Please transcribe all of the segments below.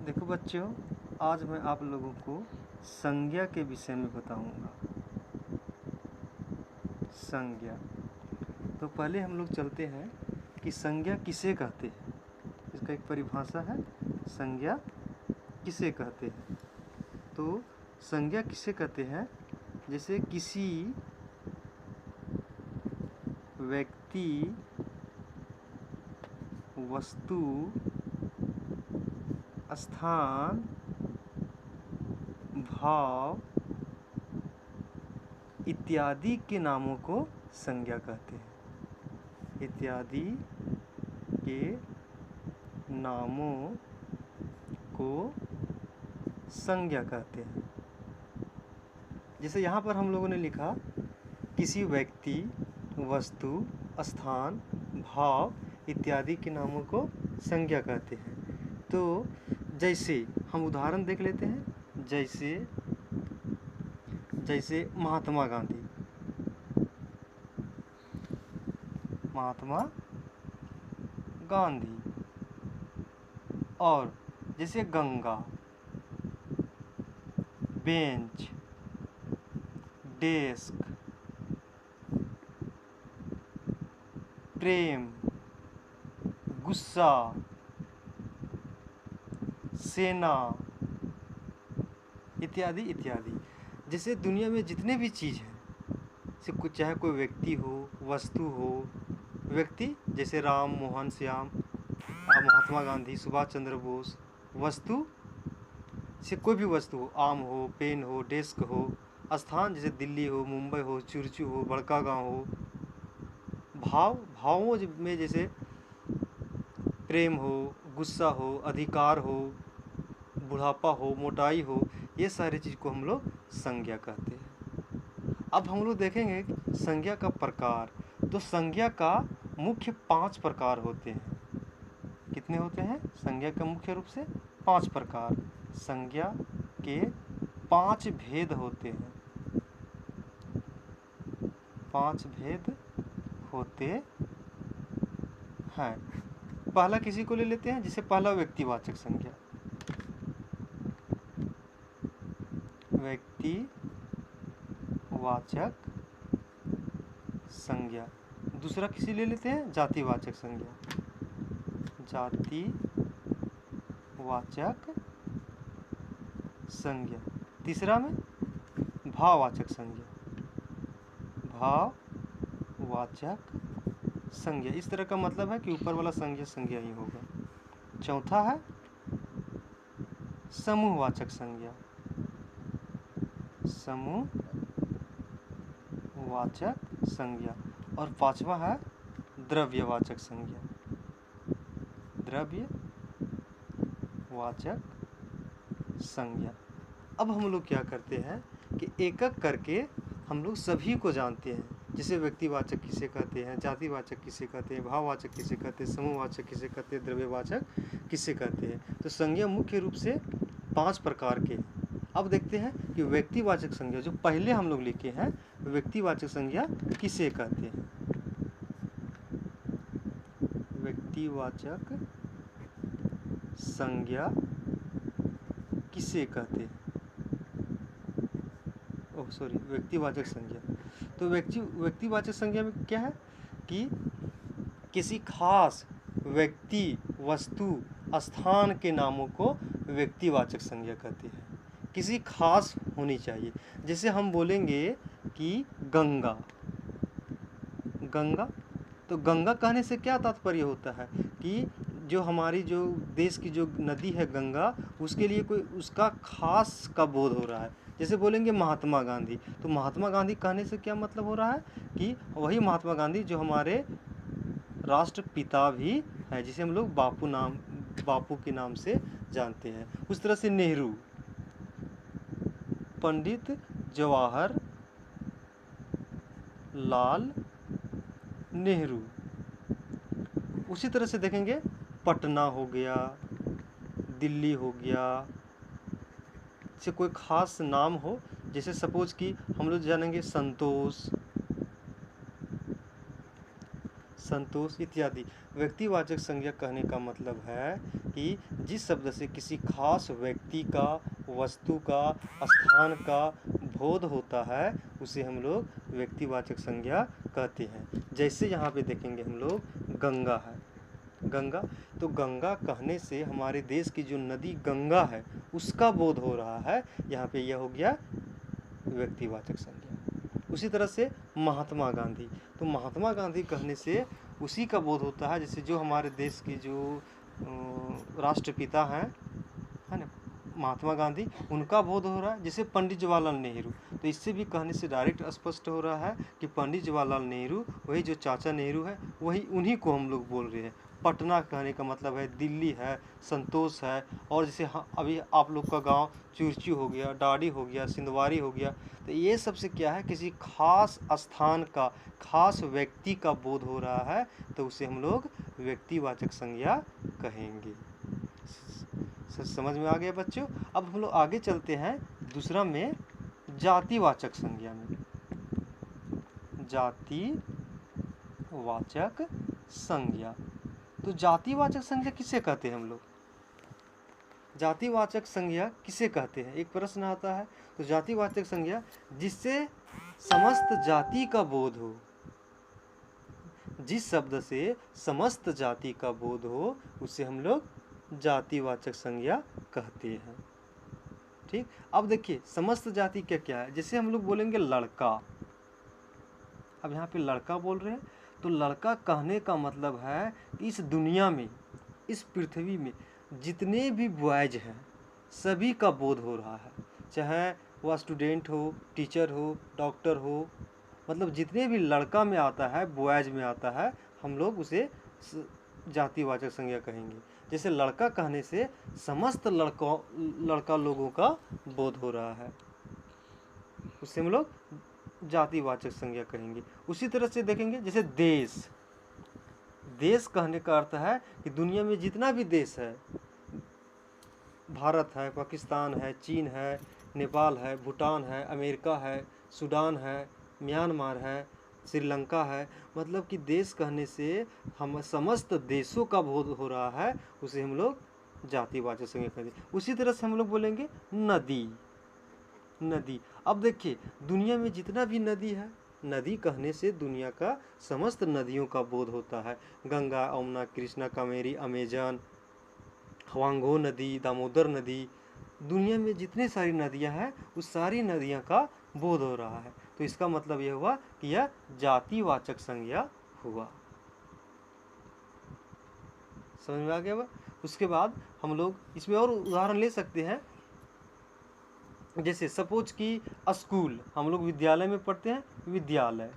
देखो बच्चों, आज मैं आप लोगों को संज्ञा के विषय में बताऊंगा। संज्ञा। तो पहले हम लोग चलते हैं कि संज्ञा किसे कहते हैं। इसका एक परिभाषा है, संज्ञा किसे कहते हैं। तो संज्ञा किसे कहते हैं, जैसे किसी व्यक्ति, वस्तु, स्थान, भाव इत्यादि के नामों को संज्ञा कहते हैं। इत्यादि के नामों को संज्ञा कहते हैं। जैसे यहाँ पर हम लोगों ने लिखा, किसी व्यक्ति, वस्तु, स्थान, भाव इत्यादि के नामों को संज्ञा कहते हैं। तो जैसे हम उदाहरण देख लेते हैं, जैसे महात्मा गांधी। और जैसे गंगा, बेंच, डेस्क, प्रेम, गुस्सा, सेना इत्यादि इत्यादि। जैसे दुनिया में जितने भी चीज़ हैं, चाहे कोई व्यक्ति हो, वस्तु हो। व्यक्ति जैसे राम, मोहन, श्याम, महात्मा गांधी, सुभाष चंद्र बोस। वस्तु से कोई भी वस्तु हो, आम हो, पेन हो, डेस्क हो। स्थान जैसे दिल्ली हो, मुंबई हो, चुरचू हो, बड़का गांव हो। भावों में जैसे प्रेम हो, गुस्सा हो, अधिकार हो, बुढ़ापा हो, मोटाई हो, ये सारी चीज़ को हम लोग संज्ञा कहते हैं। अब हम लोग देखेंगे संज्ञा का प्रकार। तो संज्ञा का मुख्य 5 प्रकार होते हैं। कितने होते हैं? संज्ञा का मुख्य रूप से 5 प्रकार। संज्ञा के 5 भेद होते हैं। 5 भेद होते हैं। पहला किसी को ले लेते हैं, जिसे पहला व्यक्तिवाचक संज्ञा। व्यक्तिवाचक संज्ञा। दूसरा किसी ले लेते हैं, जातिवाचक संज्ञा। जातिवाचक संज्ञा। तीसरा में भाववाचक संज्ञा। भाववाचक संज्ञा। इस तरह का मतलब है कि ऊपर वाला संज्ञा ही होगा। चौथा है समूहवाचक संज्ञा। समूहवाचक संज्ञा। और पांचवा है द्रव्यवाचक संज्ञा। द्रव्यवाचक संज्ञा। अब हम लोग क्या करते हैं कि एक एक करके हम लोग सभी को जानते हैं। जैसे व्यक्तिवाचक किसे कहते हैं, जातिवाचक किसे कहते हैं, भाववाचक किसे कहते हैं, समूहवाचक किसे कहते हैं, द्रव्यवाचक किसे कहते हैं। तो संज्ञा मुख्य रूप से 5 प्रकार के। अब देखते हैं कि व्यक्तिवाचक संज्ञा जो पहले हम लोग लिखे हैं, व्यक्तिवाचक संज्ञा किसे कहते हैं। व्यक्तिवाचक संज्ञा किसे कहते हैं? व्यक्तिवाचक संज्ञा। तो व्यक्तिवाचक संज्ञा में क्या है कि किसी खास व्यक्ति, वस्तु, स्थान के नामों को व्यक्तिवाचक संज्ञा कहते हैं। किसी खास होनी चाहिए। जैसे हम बोलेंगे कि गंगा। तो गंगा कहने से क्या तात्पर्य होता है कि जो हमारी जो देश की जो नदी है गंगा, उसके लिए कोई उसका खास का बोध हो रहा है। जैसे बोलेंगे महात्मा गांधी, तो महात्मा गांधी कहने से क्या मतलब हो रहा है कि वही महात्मा गांधी जो हमारे राष्ट्रपिता भी है, जिसे हम लोग बापू के नाम से जानते हैं। उस तरह से नेहरू, पंडित जवाहरलाल नेहरू। उसी तरह से देखेंगे पटना हो गया, दिल्ली हो गया। से कोई खास नाम हो, जैसे सपोज कि हम लोग जानेंगे संतोष इत्यादि। व्यक्तिवाचक संज्ञा कहने का मतलब है कि जिस शब्द से किसी खास व्यक्ति का, वस्तु का, स्थान का बोध होता है उसे हम लोग व्यक्तिवाचक संज्ञा कहते हैं। जैसे यहाँ पे देखेंगे हम लोग गंगा है, गंगा, तो गंगा कहने से हमारे देश की जो नदी गंगा है उसका बोध हो रहा है, यहाँ पे यह हो गया व्यक्तिवाचक संज्ञा। उसी तरह से महात्मा गांधी, तो महात्मा गांधी कहने से उसी का बोध होता है, जैसे जो हमारे देश की जो राष्ट्रपिता हैं, है ना, महात्मा गांधी, उनका बोध हो रहा है। जैसे पंडित जवाहरलाल नेहरू, तो इससे भी कहने से डायरेक्ट स्पष्ट हो रहा है कि पंडित जवाहरलाल नेहरू, वही जो चाचा नेहरू है, वही उन्हीं को हम लोग बोल रहे हैं। पटना कहने का मतलब है दिल्ली है, संतोष है, और जैसे अभी आप लोग का गांव चुरचू हो गया, डाडी हो गया, सिंधवारी हो गया, तो ये सबसे क्या है, किसी खास स्थान का, खास व्यक्ति का बोध हो रहा है, तो उसे हम लोग व्यक्तिवाचक संज्ञा कहेंगे। समझ में आ गया बच्चों। अब हम लोग आगे चलते हैं दूसरा में, जातिवाचक संज्ञा में। जातिवाचक संज्ञा, तो जातिवाचक संज्ञा किसे कहते हैं हम लोग? जातिवाचक संज्ञा किसे कहते हैं, एक प्रश्न आता है। तो जातिवाचक संज्ञा जिससे समस्त जाति का बोध हो, जिस शब्द से समस्त जाति का बोध हो उसे हम लोग जातिवाचक संज्ञा कहते हैं। ठीक, अब देखिए समस्त जाति क्या क्या है। जैसे हम लोग बोलेंगे लड़का, अब यहाँ पे लड़का बोल रहे हैं, तो लड़का कहने का मतलब है इस दुनिया में, इस पृथ्वी में जितने भी बॉयज हैं सभी का बोध हो रहा है, चाहे वह स्टूडेंट हो, टीचर हो, डॉक्टर हो, मतलब जितने भी लड़का में आता है, बॉयज में आता है, हम लोग उसे जातिवाचक संज्ञा कहेंगे। जैसे लड़का कहने से समस्त लड़का लोगों का बोध हो रहा है, उससे हम लोग जातिवाचक संज्ञा कहेंगे। उसी तरह से देखेंगे जैसे देश, देश कहने का अर्थ है कि दुनिया में जितना भी देश है, भारत है, पाकिस्तान है, चीन है, नेपाल है, भूटान है, अमेरिका है, सूडान है, म्यांमार है, श्रीलंका है, मतलब कि देश कहने से हम समस्त देशों का बोध हो रहा है, उसे हम लोग जातिवाचक संज्ञा कहते हैं। उसी तरह से हम लोग बोलेंगे नदी, नदी, अब देखिए दुनिया में जितना भी नदी है, नदी कहने से दुनिया का समस्त नदियों का बोध होता है। गंगा, यमुना, कृष्णा, कावेरी, अमेजन, हवांगो नदी, दामोदर नदी, दुनिया में जितने सारी नदियां हैं उस सारी नदियां का बोध हो रहा है। तो इसका मतलब यह हुआ कि यह जातिवाचक संज्ञा हुआ। समझ में आ गया बा? उसके बाद हम लोग इसमें और उदाहरण ले सकते हैं। जैसे सपोज कि स्कूल, हम लोग विद्यालय में पढ़ते हैं, विद्यालय,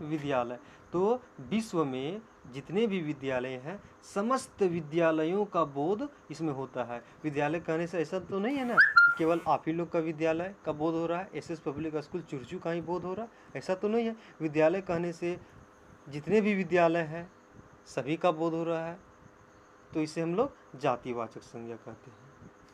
विद्यालय, तो विश्व में जितने भी विद्यालय हैं समस्त विद्यालयों का बोध इसमें होता है। विद्यालय कहने से ऐसा तो नहीं है ना केवल आप ही लोग का विद्यालय का बोध हो रहा है, एसएस पब्लिक स्कूल चुरचू का ही बोध हो रहा है, ऐसा तो नहीं है। विद्यालय कहने से जितने भी विद्यालय हैं सभी का बोध हो रहा है, तो इसे हम लोग जातिवाचक संज्ञा कहते हैं।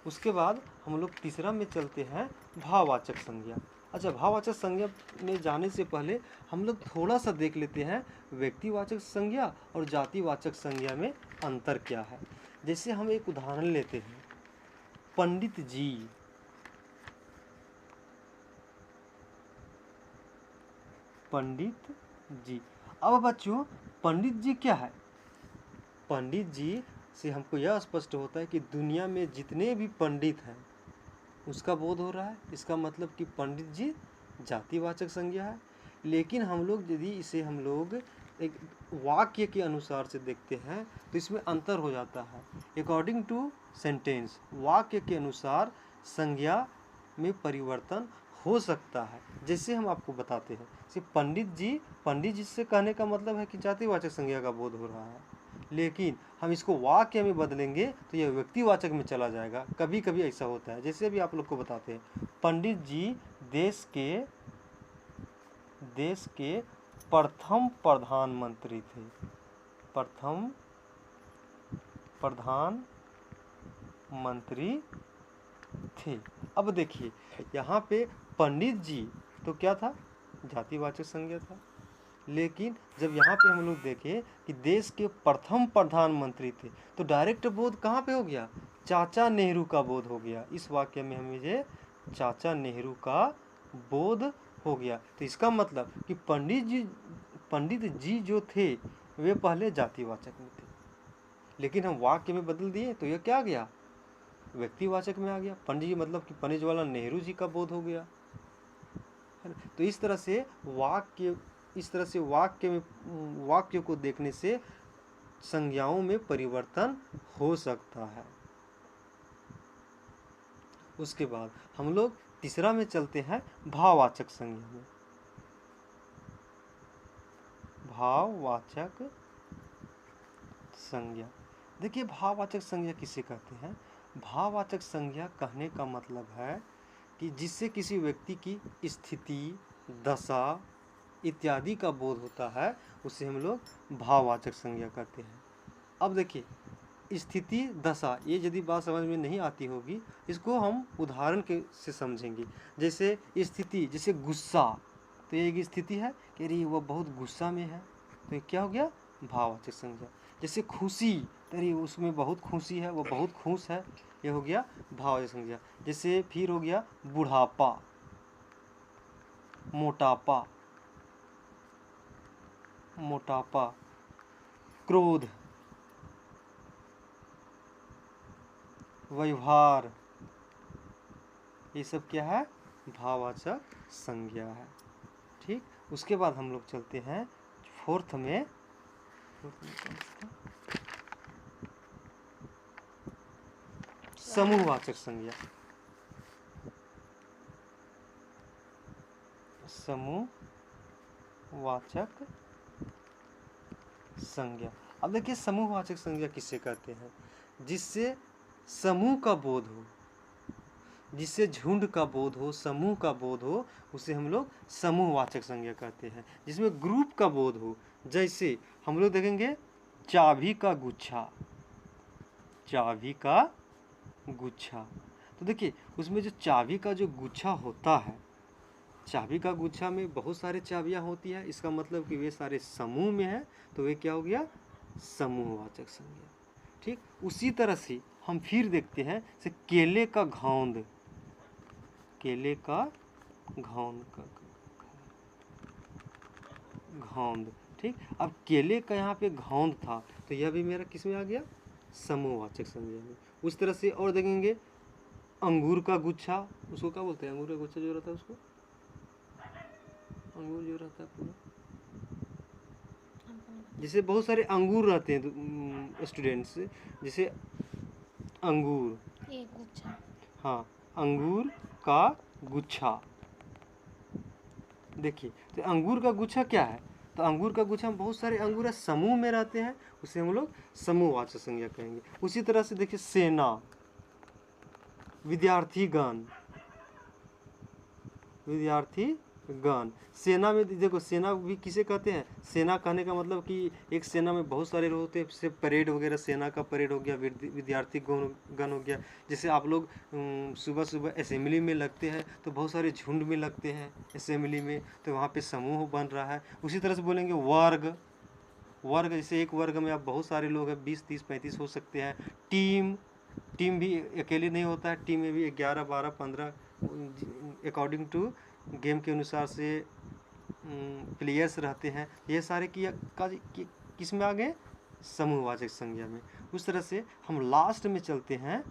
उसके बाद हम लोग तीसरा में चलते हैं, भाववाचक संज्ञा। अच्छा, भाववाचक संज्ञा में जाने से पहले हम लोग थोड़ा सा देख लेते हैं व्यक्तिवाचक संज्ञा और जातिवाचक संज्ञा में अंतर क्या है। जैसे हम एक उदाहरण लेते हैं, पंडित जी, पंडित जी। अब बच्चों पंडित जी क्या है? पंडित जी से हमको यह स्पष्ट होता है कि दुनिया में जितने भी पंडित हैं उसका बोध हो रहा है। इसका मतलब कि पंडित जी जातिवाचक संज्ञा है। लेकिन हम लोग यदि इसे हम लोग एक वाक्य के अनुसार से देखते हैं तो इसमें अंतर हो जाता है। अकॉर्डिंग टू सेंटेंस, वाक्य के अनुसार संज्ञा में परिवर्तन हो सकता है। जैसे हम आपको बताते हैं, जैसे पंडित जी से कहने का मतलब है कि जातिवाचक संज्ञा का बोध हो रहा है, लेकिन हम इसको वाक्य में बदलेंगे तो यह व्यक्तिवाचक में चला जाएगा। कभी कभी ऐसा होता है। जैसे अभी आप लोग को बताते हैं, पंडित जी देश के प्रथम प्रधानमंत्री थे, प्रथम प्रधानमंत्री थे। अब देखिए यहाँ पे पंडित जी तो क्या था? जातिवाचक संज्ञा था। लेकिन जब यहाँ पे हम लोग देखें कि देश के प्रथम प्रधानमंत्री थे, तो डायरेक्ट बोध कहाँ पे हो गया? चाचा नेहरू का बोध हो गया। इस वाक्य में हमें ये चाचा नेहरू का बोध हो गया। तो इसका मतलब कि पंडित जी जो थे वे पहले जातिवाचक में थे, लेकिन हम वाक्य में बदल दिए तो यह क्या आ गया? व्यक्तिवाचक में आ गया। पंडित जी मतलब कि पंडित जवाहरलाल नेहरू जी का बोध हो गया, है ना? तो इस तरह से वाक्य को देखने से संज्ञाओं में परिवर्तन हो सकता है। उसके बाद हम लोग तीसरा में चलते हैं, भाववाचक संज्ञा में। भाववाचक संज्ञा, देखिए भाववाचक संज्ञा किसे कहते हैं? भाववाचक संज्ञा कहने का मतलब है कि जिससे किसी व्यक्ति की स्थिति, दशा इत्यादि का बोध होता है, उसे हम लोग भाववाचक संज्ञा कहते हैं। अब देखिए, स्थिति, दशा, ये यदि बात समझ में नहीं आती होगी, इसको हम उदाहरण के से समझेंगे। जैसे स्थिति, जैसे गुस्सा, तो ये एक स्थिति है कि अरे वो बहुत गुस्सा में है, तो ये क्या हो गया? भाववाचक संज्ञा। जैसे खुशी, तो अरे उसमें बहुत खुशी है, वो बहुत खुश है, ये हो गया भाववाचक संज्ञा। जैसे फिर हो गया बुढ़ापा, मोटापा, क्रोध, व्यवहार, ये सब क्या है? भाववाचक संज्ञा है। ठीक, उसके बाद हम लोग चलते हैं फोर्थ में समूहवाचक संज्ञा। समूहवाचक संज्ञा। अब देखिए, समूहवाचक संज्ञा किससे कहते हैं? जिससे समूह का बोध हो, जिससे झुंड का बोध हो, समूह का बोध हो, उसे हम लोग समूहवाचक संज्ञा कहते हैं। जिसमें ग्रुप का बोध हो, जैसे हम लोग देखेंगे चाबी का गुच्छा, चाबी का गुच्छा। तो देखिए, उसमें जो चाबी का जो गुच्छा होता है, चाबी का गुच्छा में बहुत सारे चाबियां होती है, इसका मतलब कि वे सारे समूह में है, तो वे क्या हो गया? समूहवाचक संज्ञा। ठीक, उसी तरह से हम फिर देखते हैं, जैसे केले का घौंद, केले का घौंद घौंद। ठीक, अब केले का यहाँ पे घौंद था, तो यह भी मेरा किस में आ गया? समूहवाचक संज्ञा में। उस तरह से और देखेंगे अंगूर का गुच्छा, उसको क्या बोलते हैं? अंगूर का गुच्छा जो रहता है उसको, अंगूर जो रहता है पूरा, जैसे बहुत सारे अंगूर रहते हैं स्टूडेंट्स, जैसे अंगूर, एक गुच्छा, हाँ, अंगूर का गुच्छा। देखिए, तो अंगूर का गुच्छा क्या है? तो अंगूर का गुच्छा में बहुत सारे अंगूर समूह में रहते हैं, उसे हम लोग समूहवाचक संज्ञा कहेंगे। उसी तरह से देखिए सेना, विद्यार्थीगण, विद्यार्थीगण। सेना में देखो, सेना भी किसे कहते हैं? सेना कहने का मतलब कि एक सेना में बहुत सारे लोग होते हैं, जैसे परेड वगैरह, सेना का परेड हो गया, विद्यार्थी गण हो गया। जैसे आप लोग सुबह सुबह असेंबली में लगते हैं, तो बहुत सारे झुंड में लगते हैं असेंबली में, तो वहाँ पे समूह बन रहा है। उसी तरह से बोलेंगे वर्ग, वर्ग जैसे एक वर्ग में आप बहुत सारे लोग हैं, 20, 30, 35 हो सकते हैं। टीम, टीम भी अकेले नहीं होता है, टीम में भी 11, 12, 15 अकॉर्डिंग टू गेम के अनुसार से प्लेयर्स रहते हैं। ये सारे किस में आ गए? समूहवाचक संज्ञा में। उस तरह से हम लास्ट में चलते हैं,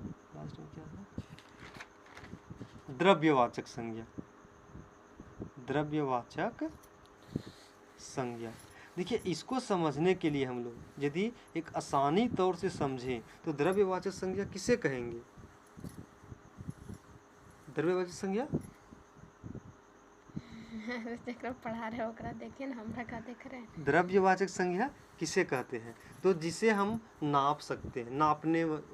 लास्ट में क्या है? द्रव्यवाचक संज्ञा। द्रव्यवाचक संज्ञा, देखिए इसको समझने के लिए हम लोग यदि एक आसानी तौर से समझें, तो द्रव्यवाचक संज्ञा किसे कहेंगे? द्रव्यवाचक संज्ञा पढ़ा रहे हो, देखिए ना, हमरा का देख रहे हैं। द्रव्यवाचक संज्ञा किसे कहते हैं? तो जिसे हम नाप सकते हैं,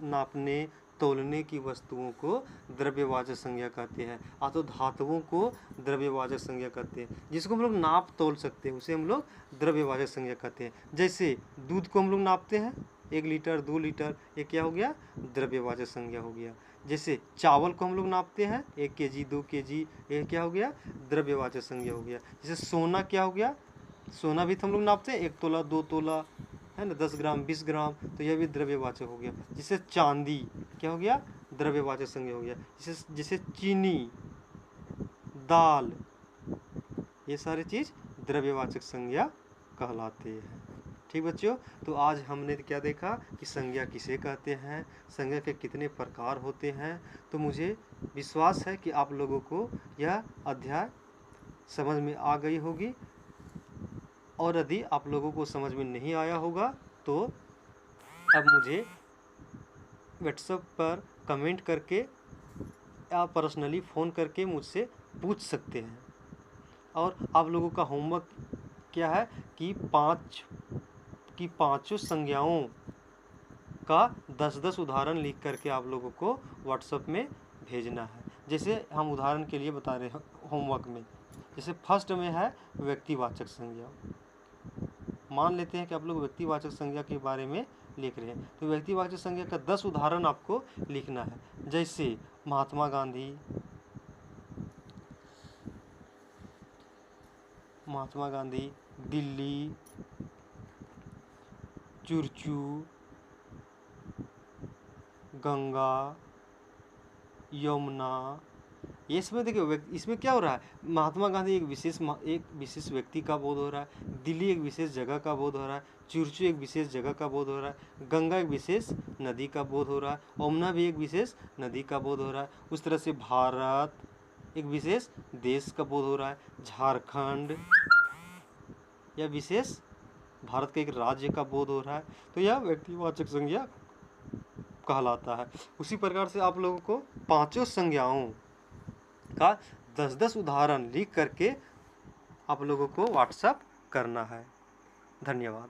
नापने तोलने की वस्तुओं को द्रव्यवाचक संज्ञा कहते हैं। तो धातुओं को द्रव्यवाचक संज्ञा कहते हैं। जिसको हम लोग नाप तोल सकते हैं, उसे हम लोग द्रव्यवाचक संज्ञा कहते हैं। जैसे दूध को हम लोग नापते हैं, 1 लीटर, 2 लीटर, ये क्या हो गया? द्रव्यवाचक संज्ञा हो गया। जैसे चावल को हम लोग नापते हैं, 1 केजी, 2 केजी, ये क्या हो गया? द्रव्यवाचक संज्ञा हो गया। जैसे सोना क्या हो गया? सोना भी तो हम लोग नापते हैं, 1 तोला 2 तोला, है ना, 10 ग्राम 20 ग्राम, तो यह भी द्रव्यवाचक हो गया। जिसे चांदी क्या हो गया, द्रव्यवाचक संज्ञा हो गया। जिसे चीनी, दाल, ये सारी चीज द्रव्यवाचक संज्ञा कहलाते हैं। ठीक बच्चों, तो आज हमने क्या देखा कि संज्ञा किसे कहते हैं, संज्ञा के कितने प्रकार होते हैं। तो मुझे विश्वास है कि आप लोगों को यह अध्याय समझ में आ गई होगी, और यदि आप लोगों को समझ में नहीं आया होगा तो अब मुझे व्हाट्सएप पर कमेंट करके या पर्सनली फ़ोन करके मुझसे पूछ सकते हैं। और आप लोगों का होमवर्क क्या है कि पांचों संज्ञाओं का 10-10 उदाहरण लिख करके आप लोगों को व्हाट्सएप में भेजना है। जैसे हम उदाहरण के लिए बता रहे हैं होमवर्क में, जैसे फर्स्ट में है व्यक्तिवाचक संज्ञा। मान लेते हैं कि आप लोग व्यक्तिवाचक संज्ञा के बारे में लिख रहे हैं, तो व्यक्तिवाचक संज्ञा का 10 उदाहरण आपको लिखना है। जैसे महात्मा गांधी, दिल्ली, चुरचू, गंगा, यमुना। ये इसमें देखिए, इसमें क्या हो रहा है, महात्मा गांधी एक विशेष व्यक्ति का बोध हो रहा है, दिल्ली एक विशेष जगह का बोध हो रहा है, चुरचू एक विशेष जगह का बोध हो रहा है, गंगा एक विशेष नदी का बोध हो रहा है, यमुना भी एक विशेष नदी का बोध हो रहा है। उस तरह से भारत एक विशेष देश का बोध हो रहा है, झारखंड या विशेष भारत के एक राज्य का बोध हो रहा है। तो यह व्यक्तिवाचक संज्ञा कहलाता है। उसी प्रकार से आप लोगों को पांचों संज्ञाओं का 10-10 उदाहरण लिख करके आप लोगों को व्हाट्सएप करना है। धन्यवाद।